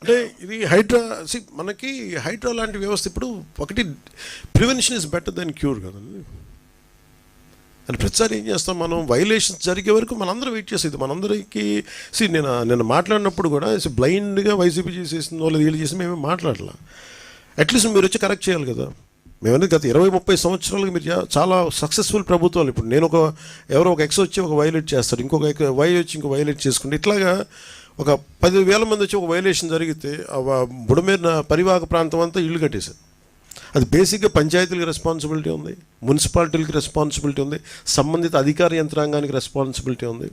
అంటే ఇది హైడ్రా మనకి హైడ్రా లాంటి వ్యవస్థ ఇప్పుడు ఒకటి prevention is better than cure కదండి. అని ప్రతిసారి ఏం చేస్తాం మనం, వైలేషన్స్ జరిగే వరకు మనందరం వెయిట్ చేసేది. మనందరికీ నేను మాట్లాడినప్పుడు కూడా బ్లైండ్గా వైసీపీ చేసేసిందో లేదా వీళ్ళు చేసి మేమే మాట్లాడలా. అట్లీస్ట్ మీరు వచ్చి కరెక్ట్ చేయాలి కదా. మేమనేది గత 20-30 సంవత్సరాలుగా మీరు చాలా సక్సెస్ఫుల్ ప్రభుత్వాలు. ఇప్పుడు నేను ఎవరో ఒక ఎక్స్ వచ్చి ఒక వైలేట్ చేస్తాడు, ఇంకొక వై వచ్చి ఇంకో వైలేట్ చేసుకుంటే ఇట్లాగా ఒక 10,000 మంది వచ్చి ఒక వైలేషన్ జరిగితే బుడమేరిన పరివాహక ప్రాంతం అంతా ఇల్లు కట్టేశారు. అది బేసిక్గా పంచాయతీలకు రెస్పాన్సిబిలిటీ ఉంది, మున్సిపాలిటీలకి రెస్పాన్సిబిలిటీ ఉంది, సంబంధిత అధికార యంత్రాంగానికి రెస్పాన్సిబిలిటీ ఉంది.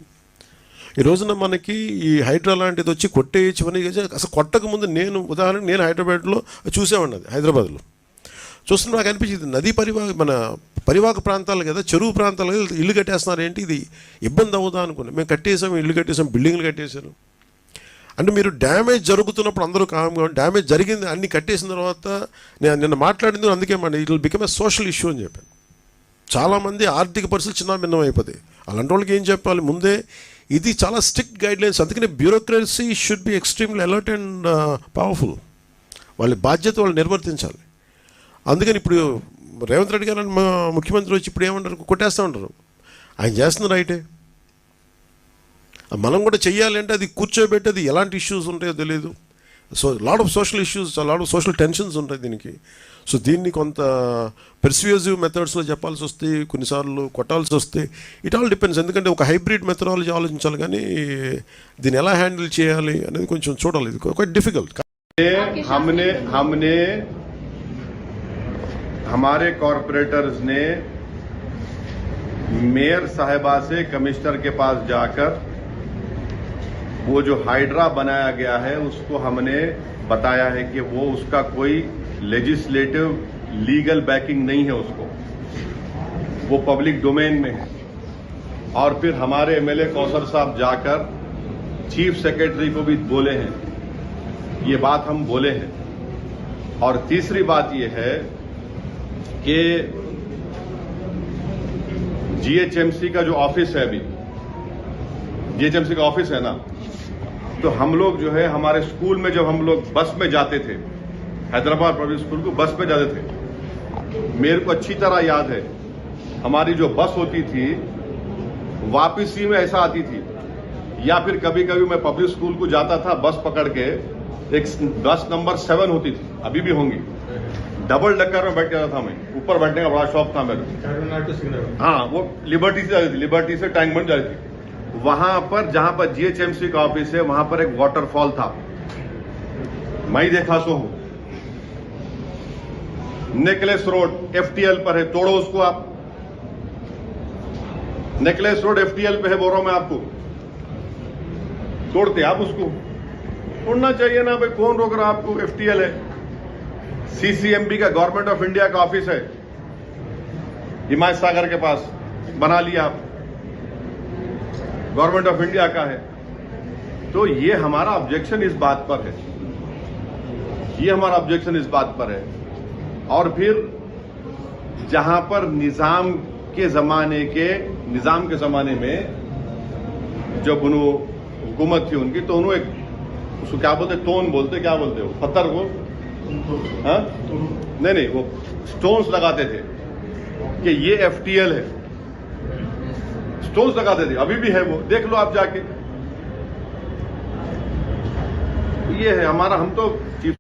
ఈ రోజున మనకి ఈ హైడ్రా లాంటిది వచ్చి కొట్టేయచ్చని అసలు కొట్టకముందు ఉదాహరణకు నేను హైదరాబాద్లో చూసేవాడిని. అది హైదరాబాద్లో చూస్తున్నా నాకు అనిపించింది నదీ మన పరివాహక ప్రాంతాలు కదా, చెరువు ప్రాంతాలు కదా, ఇల్లు కట్టేస్తున్నారు ఏంటి, ఇది ఇబ్బంది అవుదా అనుకున్నాం. మేము కట్టేసాం, ఇల్లు కట్టేసాం, బిల్డింగ్లు కట్టేశారు. అంటే మీరు డ్యామేజ్ జరుగుతున్నప్పుడు అందరూ కామ్గా, డ్యామేజ్ జరిగింది అన్ని కట్టేసిన తర్వాత నిన్న మాట్లాడింది అందుకే it will become a social issue అని చెప్పాను. చాలామంది ఆర్థిక పరిస్థితులు చిన్న భిన్నం అయిపోతాయి. అలాంటి వాళ్ళకి ఏం చెప్పాలి ముందే, ఇది చాలా స్ట్రిక్ట్ గైడ్లైన్స్. అందుకనే bureaucracy should be extremely alert and powerful. వాళ్ళ బాధ్యత వాళ్ళు నిర్వర్తించాలి. అందుకని ఇప్పుడు రేవంత్ రెడ్డి గారు మా ముఖ్యమంత్రి వచ్చి ఇప్పుడు ఏమంటారు, కొట్టేస్తూ ఉంటారు. ఆయన చేస్తున్న రైటే, మనం కూడా చెయ్యాలంటే అది కూర్చోబెట్టి అది ఎలాంటి ఇష్యూస్ ఉంటాయో తెలియదు. So lot of social issues, lot of social tensions ఉంటాయి దీనికి. సో దీన్ని కొంత పెర్స్యూజివ్ మెథడ్స్లో చెప్పాల్సి వస్తే, కొన్నిసార్లు కొట్టాల్సి వస్తే, ఇట్ ఆల్ డిపెండ్స్. ఎందుకంటే ఒక హైబ్రిడ్ మెథడాలజీ ఆలోచించాలి, కానీ దీన్ని ఎలా హ్యాండిల్ చేయాలి అనేది కొంచెం చూడాలి. ఇది క్వైట్ డిఫికల్ట్. हमने हमारे कॉरपोरेटर्स ने मेयर साहिबा से कमिश्नर के पास जाकर वो जो हाइड्रा बनाया गया है उसको हमने बताया है कि वो उसका कोई लेजिस्लेटिव लीगल बैकिंग नहीं है, उसको वो पब्लिक डोमेन में है. और फिर हमारे एमएलए कौसर साहब जाकर चीफ सेक्रेटरी को भी बोले हैं, ये बात हम बोले हैं. और तीसरी बात ये है कि जीएचएमसी का जो ऑफिस है, अभी जीएचएमसी का ऑफिस है ना, तो हम लोग जो है हमारे स्कूल में जब हम लोग बस में जाते थे, हैदराबाद पब्लिक स्कूल को बस में जाते थे, मेरे को अच्छी तरह याद है हमारी जो बस होती थी वापसी में ऐसा आती थी, या फिर कभी कभी मैं पब्लिक स्कूल को जाता था बस पकड़ के, एक बस नंबर 7 होती थी, अभी भी होंगी, डबल डक्कर में बैठ जाता था मैं, ऊपर बैठने का बड़ा शौक था मेरे. हाँ, वो लिबर्टी से जाती थी, लिबर्टी से टैंक बन जाती थी. वहां पर जहां पर जीएचएमसी का ऑफिस है वहां पर एक वाटरफॉल था, मैं ही देखा सो हूं. नेकलेस रोड एफटीएल पर है, तोड़ो उसको आप. नेकलेस रोड एफटीएल पे है, बोल रहा हूं मैं आपको, तोड़ते आप उसको. तोड़ना चाहिए ना भाई, कौन रोक रहा आपको. एफटीएल है, सीसीएमबी का गवर्नमेंट ऑफ इंडिया का ऑफिस है हिमायत सागर के पास, बना लिया आप, गवर्नमेंट ऑफ इंडिया का है. तो ये हमारा ऑब्जेक्शन इस बात पर है, ये हमारा ऑब्जेक्शन इस बात पर है. और फिर जहां पर निजाम के जमाने में जब हुकूमत थी उनकी, तो उन्होंने उसको क्या बोलते, टोन बोलते, क्या बोलते हो, पत्थर को, हाँ नहीं वो स्टोन्स लगाते थे कि ये एफटीएल है, स्टोन्स लगाते थे, अभी भी है वो, देख लो आप जाके. ये है हमारा, हम तो चीफ